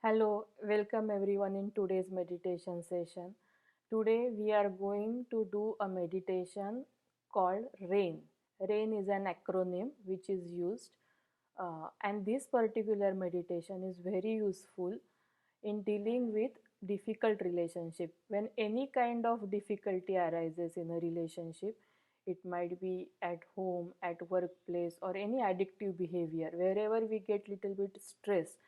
Hello, welcome everyone in today's meditation session. Today we are going to do a meditation called RAIN. RAIN is an acronym which is used, and this particular meditation is very useful in dealing with difficult relationship. When any kind of difficulty arises in a relationship, it might be at home, at workplace, or any addictive behavior. Wherever we get little bit stressed,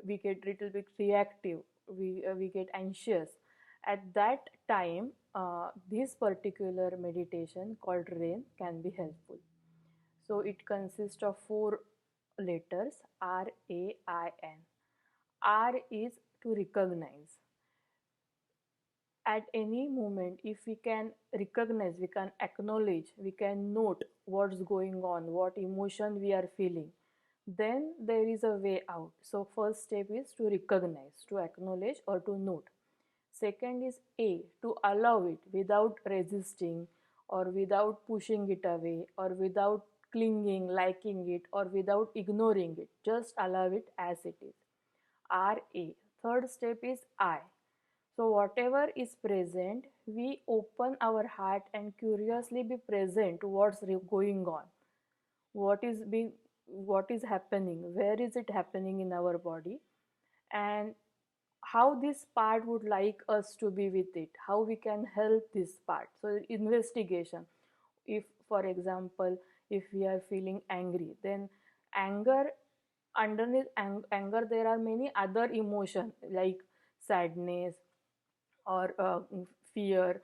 we get little bit reactive, we get anxious. At that time, this particular meditation called RAIN can be helpful. So it consists of four letters: RAIN. R is to recognize. At any moment, if we can recognize, we can acknowledge, we can note what's going on, what emotion we are feeling, then there is a way out. So first step is to recognize, to acknowledge, or to note. Second is A, to allow it without resisting, or without pushing it away, or without clinging, liking it, or without ignoring it. Just allow it as it is. RA. Third step is I. So whatever is present, we open our heart and curiously be present to what's going on, what is being, what is happening, where is it happening in our body, and how this part would like us to be with it, how we can help this part. So investigation. If, for example, if we are feeling angry, then anger, underneath anger there are many other emotions like sadness or fear,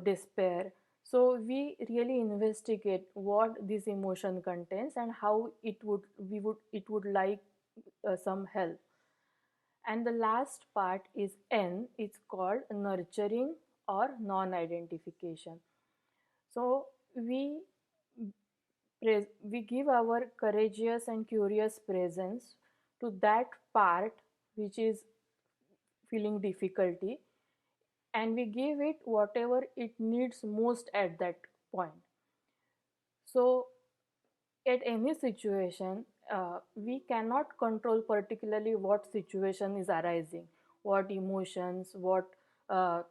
despair. So we really investigate what this emotion contains and how it would like some help. And the last part is N. It's called nurturing or non-identification. So we give our courageous and curious presence to that part which is feeling difficulty, and we give it whatever it needs most at that point. So at any situation, we cannot control particularly what situation is arising, what emotions, what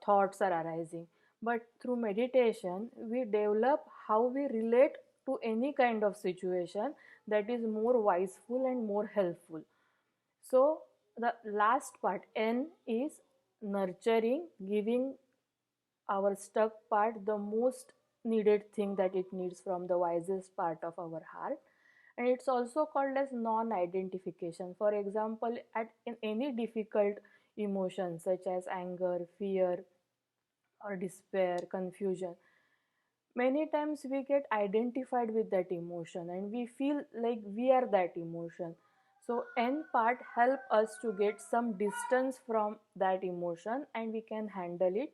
thoughts are arising. But through meditation, we develop how we relate to any kind of situation that is more wiseful and more helpful. So the last part, N, is nurturing, giving our stuck part the most needed thing that it needs from the wisest part of our heart. And it's also called as non-identification. For example, at in any difficult emotion such as anger, fear, or despair, confusion, many times we get identified with that emotion and we feel like we are that emotion. So N part help us to get some distance from that emotion, and we can handle it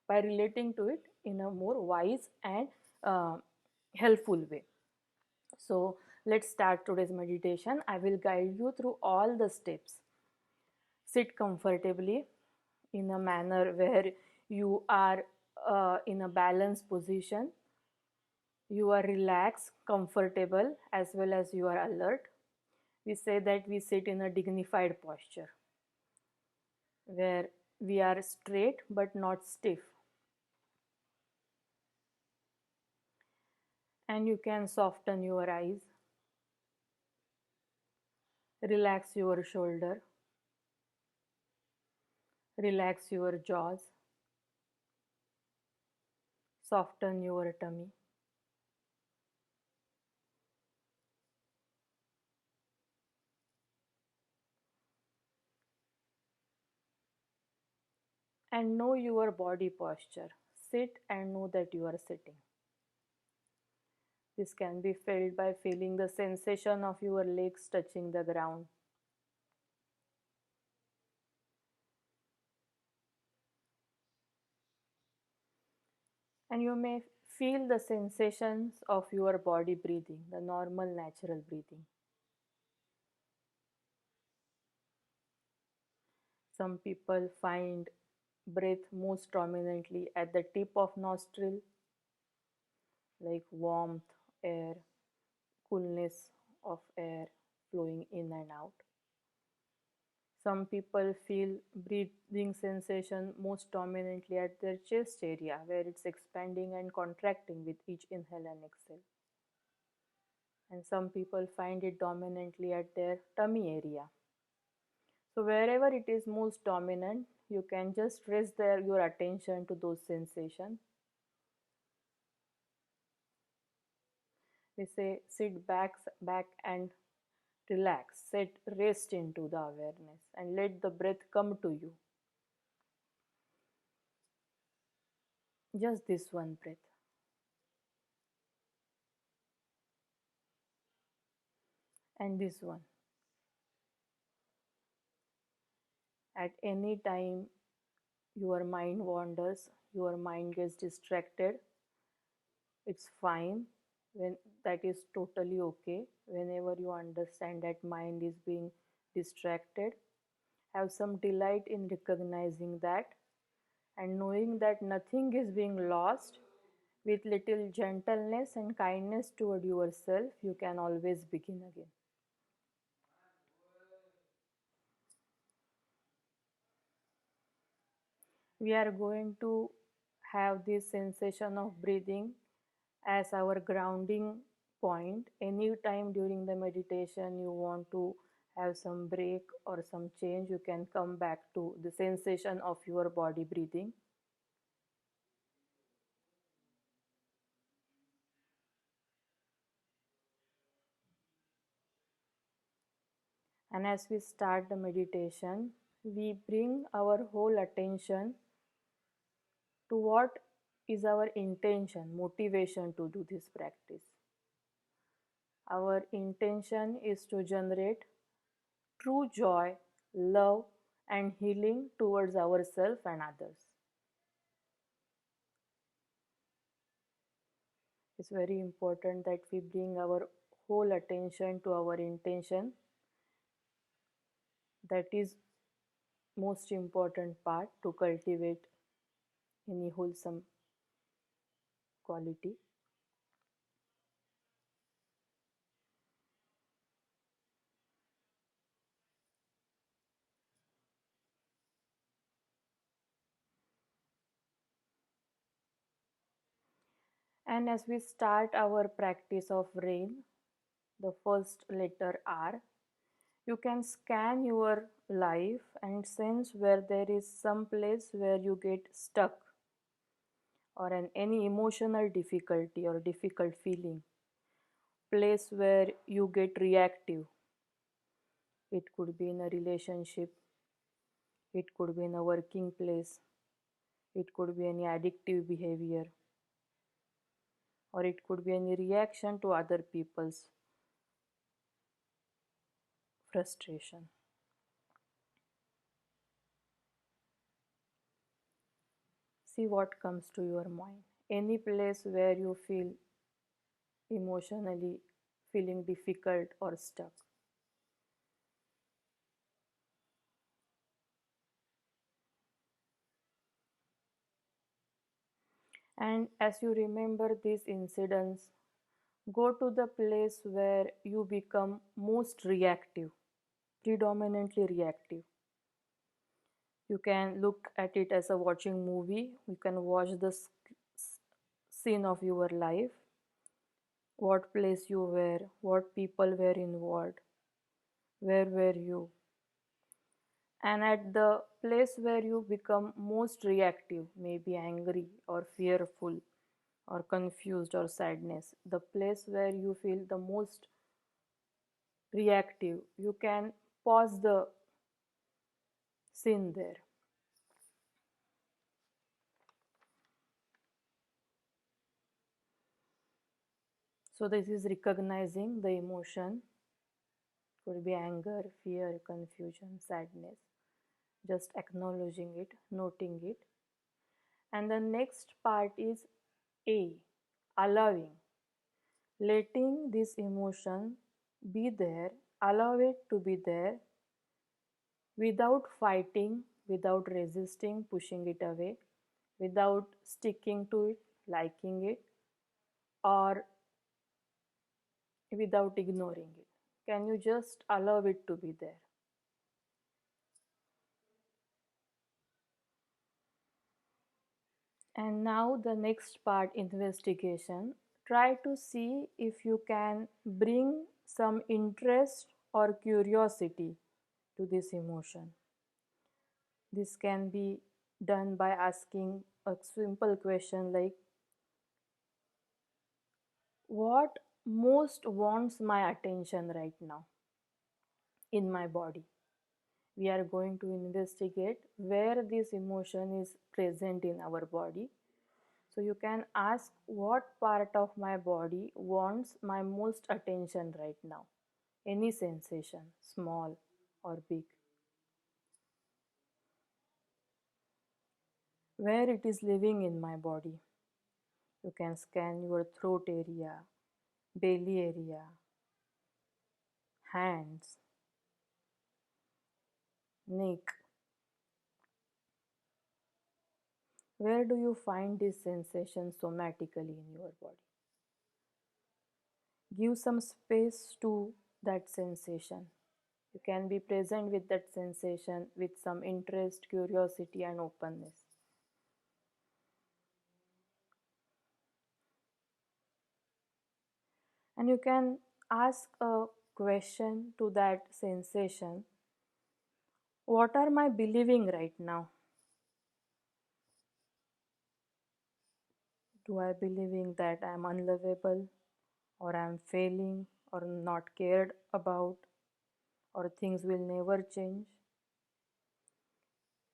by relating to it in a more wise and uh, helpful way. So let's start today's meditation. I will guide you through all the steps. Sit comfortably in a manner where you are in a balanced position. You are relaxed, comfortable, as well as you are alert. We say that we sit in a dignified posture where we are straight but not stiff. And you can soften your eyes, relax your shoulder, relax your jaws, soften your tummy. And know your body posture. Sit and know that you are sitting. This can be felt by feeling the sensation of your legs touching the ground. And you may feel the sensations of your body breathing, the normal natural breathing. Some people find breath most prominently at the tip of nostril, like warmth, air, coolness of air flowing in and out. Some people feel breathing sensation most dominantly at their chest area, where it's expanding and contracting with each inhale and exhale. And some people find it dominantly at their tummy area. So wherever it is most dominant, you can just raise your attention to those sensations. We say sit back and relax, set rest into the awareness and let the breath come to you. Just this one breath. And this one. At any time your mind wanders, your mind gets distracted, it's fine. When that is totally okay. Whenever you understand that mind is being distracted, have some delight in recognizing that and knowing that nothing is being lost. With little gentleness and kindness toward yourself, you can always begin again. We are going to have this sensation of breathing as our grounding point. Anytime during the meditation you want to have some break or some change, you can come back to the sensation of your body breathing. And as we start the meditation, we bring our whole attention to what is our intention, motivation to do this practice. Our intention is to generate true joy, love, and healing towards ourselves and others. It's very important that we bring our whole attention to our intention. That is most important part to cultivate any wholesome quality. And as we start our practice of rain, the first letter R, you can scan your life and sense where there is some place where you get stuck or any emotional difficulty or difficult feeling, place where you get reactive. It could be in a relationship, it could be in a working place, it could be any addictive behavior, or it could be any reaction to other people's frustration. See what comes to your mind. Any place where you feel emotionally feeling difficult or stuck. And as you remember these incidents, go to the place where you become most reactive, predominantly reactive. You can look at it as a watching movie. You can watch the scene of your life, what place you were, what people were involved, where were you. And at the place where you become most reactive, maybe angry or fearful or confused or sadness, the place where you feel the most reactive, you can pause the scene there. So this is recognizing the emotion. Could be anger, fear, confusion, sadness. Just acknowledging it, noting it. And the next part is A, allowing. Letting this emotion be there, allow it to be there without fighting, without resisting, pushing it away, without sticking to it, liking it, or without ignoring it. Can you just allow it to be there? And now the next part, investigation. Try to see if you can bring some interest or curiosity to this emotion. This can be done by asking a simple question like, what most wants my attention right now in my body? We are going to investigate where this emotion is present in our body. So you can ask, what part of my body wants my most attention right now? Any sensation, small or big. Where it is living in my body. You can scan your throat area, belly area, hands, neck. Where do you find this sensation somatically in your body? Give some space to that sensation. You can be present with that sensation with some interest, curiosity, and openness. And you can ask a question to that sensation. What am I believing right now? Do I believing that I am unlovable, or I am failing, or not cared about, or things will never change?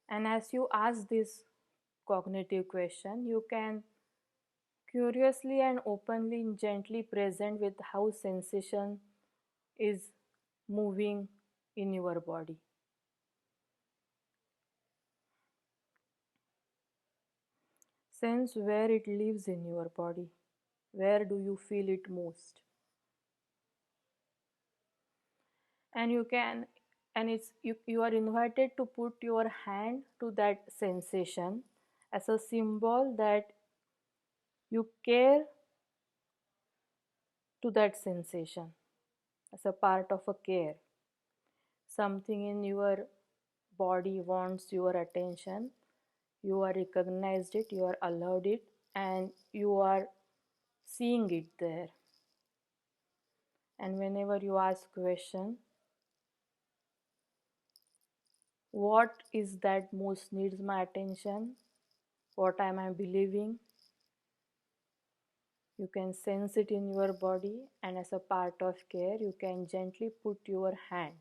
And as you ask this cognitive question, you can curiously and openly and gently present with how sensation is moving in your body. Sense where it lives in your body. Where do you feel it most? And you can, and you are invited to put your hand to that sensation as a symbol that you care to that sensation, as a part of a care. Something in your body wants your attention. You are recognized it, you are allowed it, and you are seeing it there. And whenever you ask question, what is that most needs my attention? What am I believing? You can sense it in your body, and as a part of care, you can gently put your hand.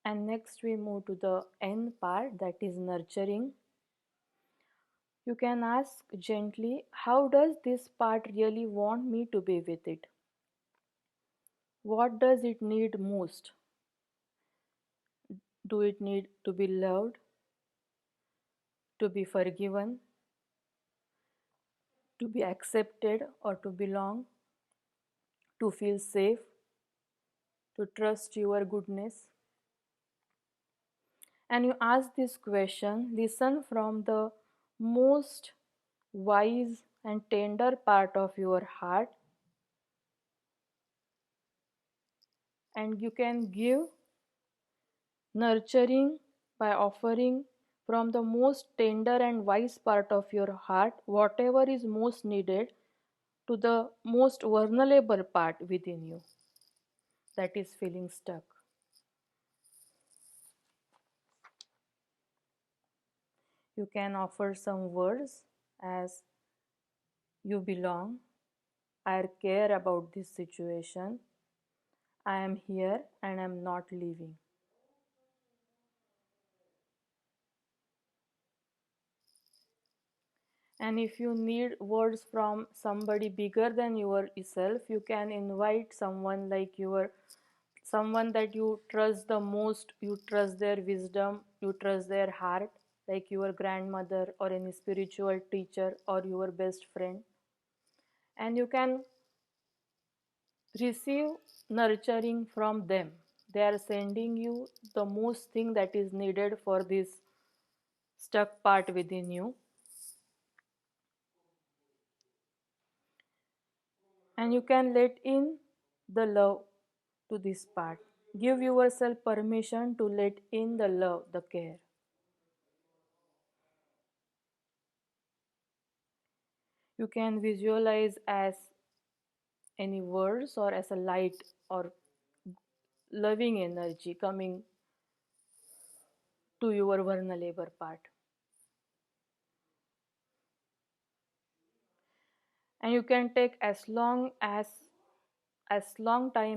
And next we move to the end part, that is nurturing. You can ask gently, how does this part really want me to be with it? What does it need most? Do it need to be loved, to be forgiven, to be accepted or to belong, to feel safe, to trust your goodness? And you ask this question, listen from the most wise and tender part of your heart, and you can give nurturing by offering from the most tender and wise part of your heart whatever is most needed to the most vulnerable part within you that is feeling stuck. You can offer some words as, you belong, I care about this situation, I am here and I am not leaving. And if you need words from somebody bigger than yourself, you can invite someone like someone that you trust the most, you trust their wisdom, you trust their heart, like your grandmother or any spiritual teacher or your best friend. And you can receive nurturing from them. They are sending you the most thing that is needed for this stuck part within you. And you can let in the love to this part. Give yourself permission to let in the love, the care. You can visualize as any words or as a light or loving energy coming to your vulnerable part. And you can take as long time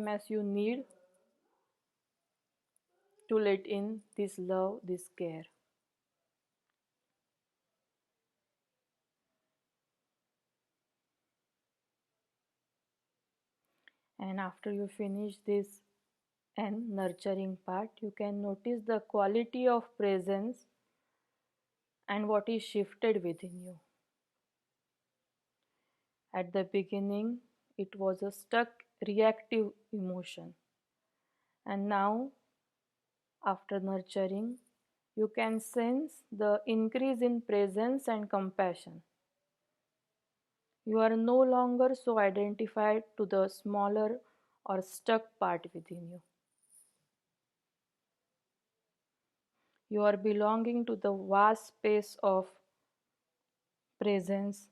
as you need to let in this love, this care. And after you finish this and nurturing part, you can notice the quality of presence and what is shifted within you. At the beginning, it was a stuck reactive emotion. And now, after nurturing, you can sense the increase in presence and compassion. You are no longer so identified to the smaller or stuck part within you. You are belonging to the vast space of presence.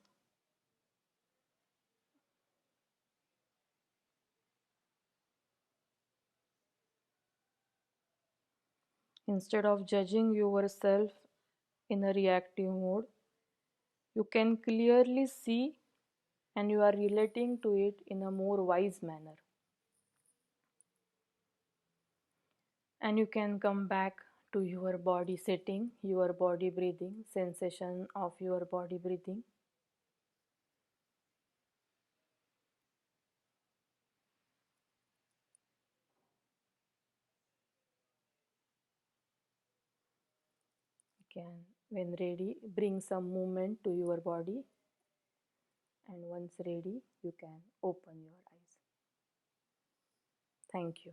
Instead of judging yourself in a reactive mode, you can clearly see and you are relating to it in a more wise manner. And you can come back to your body setting, your body breathing, sensation of your body breathing. You can, when ready, bring some movement to your body, and once ready, you can open your eyes. Thank you.